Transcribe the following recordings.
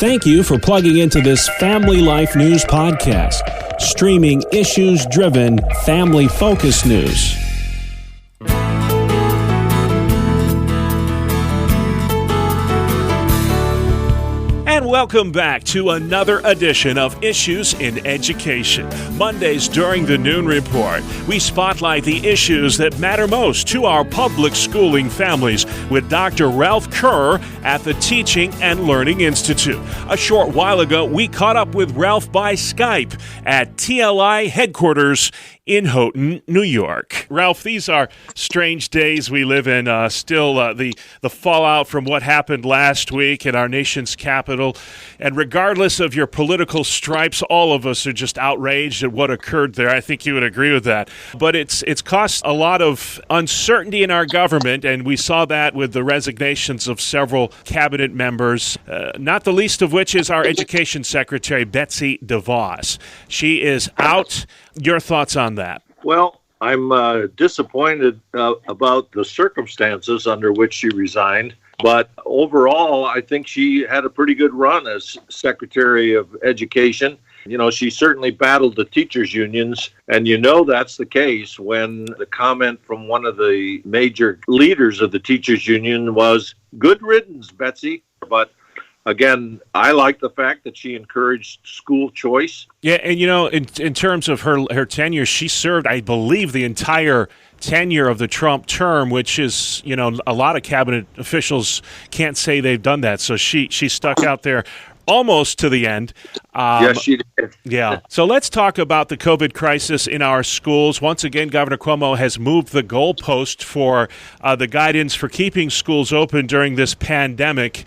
Thank you for plugging into this Family Life News podcast, streaming issues-driven, family-focused news. And welcome back to another edition of Issues in Education. Mondays during the Noon Report, we spotlight the issues that matter most to our public schooling families with Dr. Ralph Kerr at the Teaching and Learning Institute. A short while ago, we caught up with Ralph by Skype at TLI headquarters in Houghton, New York. Ralph, these are strange days we live in. Still, the fallout from what happened last week in our nation's capital. And regardless of your political stripes, all of us are just outraged at what occurred there. I think you would agree with that. But it's caused a lot of uncertainty in our government, and we saw that with the resignations of several cabinet members, not the least of which is our Education Secretary, Betsy DeVos. She is out. Your thoughts on that? Well, I'm disappointed about the circumstances under which she resigned. But overall, I think she had a pretty good run as Secretary of Education. You know, she certainly battled the teachers' unions, and you know that's the case when the comment from one of the major leaders of the teachers' union was, "Good riddance, Betsy." But again, I like the fact that she encouraged school choice. Yeah, and you know, in terms of her tenure, she served, I believe, the entire tenure of the Trump term, which is, you know, a lot of cabinet officials can't say they've done that. So she stuck out there almost to the end. Yes, she did. Yeah. So let's talk about the COVID crisis in our schools. Once again, Governor Cuomo has moved the goalpost for the guidance for keeping schools open during this pandemic.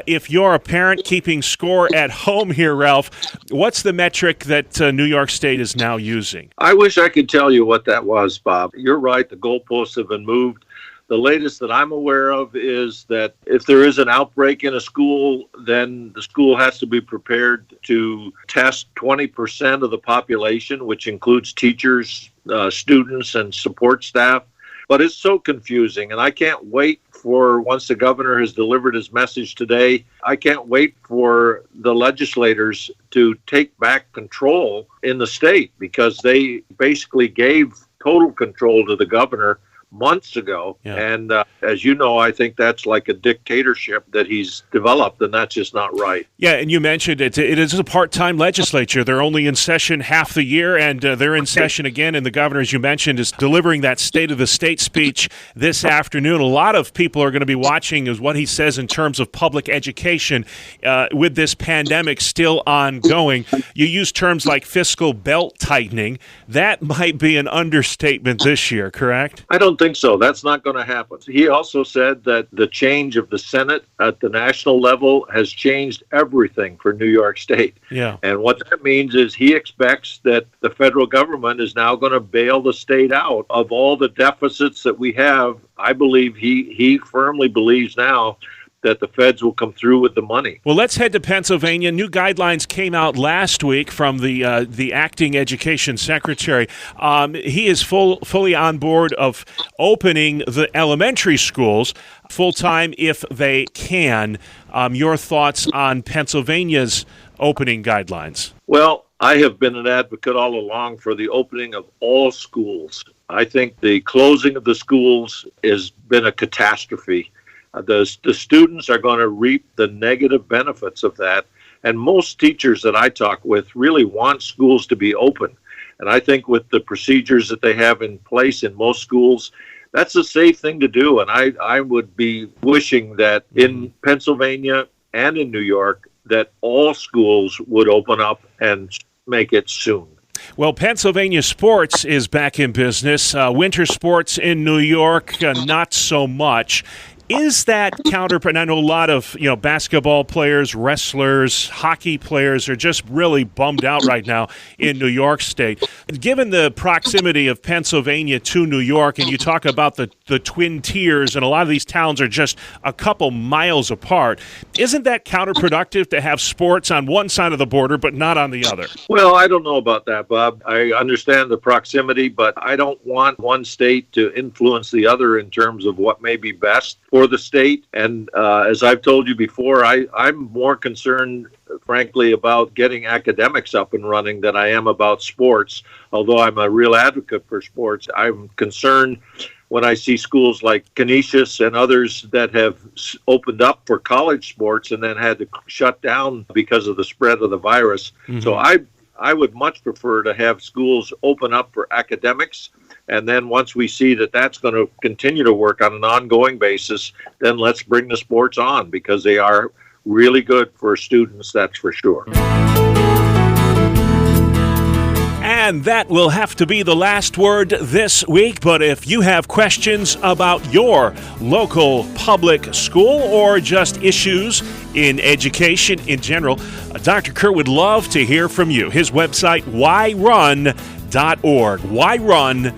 If you're a parent keeping score at home here, Ralph, what's the metric that New York State is now using? I wish I could tell you what that was, Bob. You're right. The goalposts have been moved. The latest that I'm aware of is that if there is an outbreak in a school, then the school has to be prepared to test 20% of the population, which includes teachers, students, and support staff. But it's so confusing, and I can't wait for, once the governor has delivered his message today, I can't wait for the legislators to take back control in the state, because they basically gave total control to the governor months ago. Yeah. And as you know, I think that's like a dictatorship that he's developed, and that's just not right. Yeah, and you mentioned it is a part-time legislature. They're only in session half the year, and they're in session again, and the governor, as you mentioned, is delivering that State of the State speech this afternoon. A lot of people are going to be watching is what he says in terms of public education with this pandemic still ongoing. You use terms like fiscal belt tightening. That might be an understatement this year, correct? I don't think so. That's not going to happen. He also said that the change of the Senate at the national level has changed everything for New York State. Yeah. And what that means is he expects that the federal government is now going to bail the state out of all the deficits that we have. I believe he firmly believes now that the feds will come through with the money. Well, let's head to Pennsylvania. New guidelines came out last week from the acting education secretary. He is fully on board of opening the elementary schools full-time if they can. Your thoughts on Pennsylvania's opening guidelines? Well, I have been an advocate all along for the opening of all schools. I think the closing of the schools has been a catastrophe. The students are going to reap the negative benefits of that. And most teachers that I talk with really want schools to be open. And I think with the procedures that they have in place in most schools, that's a safe thing to do. And I would be wishing that in Pennsylvania and in New York, that all schools would open up and make it soon. Well, Pennsylvania sports is back in business. Winter sports in New York, not so much. Is that counterproductive? I know a lot of basketball players, wrestlers, hockey players are just really bummed out right now in New York State. Given the proximity of Pennsylvania to New York, and you talk about the Twin Tiers, and a lot of these towns are just a couple miles apart, isn't that counterproductive to have sports on one side of the border but not on the other? Well, I don't know about that, Bob. I understand the proximity, but I don't want one state to influence the other in terms of what may be best for the state. And as I've told you before, I'm more concerned frankly, about getting academics up and running than I am about sports. Although I'm a real advocate for sports, I'm concerned when I see schools like Canisius and others that have opened up for college sports and then had to shut down because of the spread of the virus. Mm-hmm. So I would much prefer to have schools open up for academics. And then once we see that that's going to continue to work on an ongoing basis, then let's bring the sports on, because they are really good for students, that's for sure. And that will have to be the last word this week. But if you have questions about your local public school or just issues in education in general, Dr. Kerr would love to hear from you. His website, whyrun.org. whyrun.org.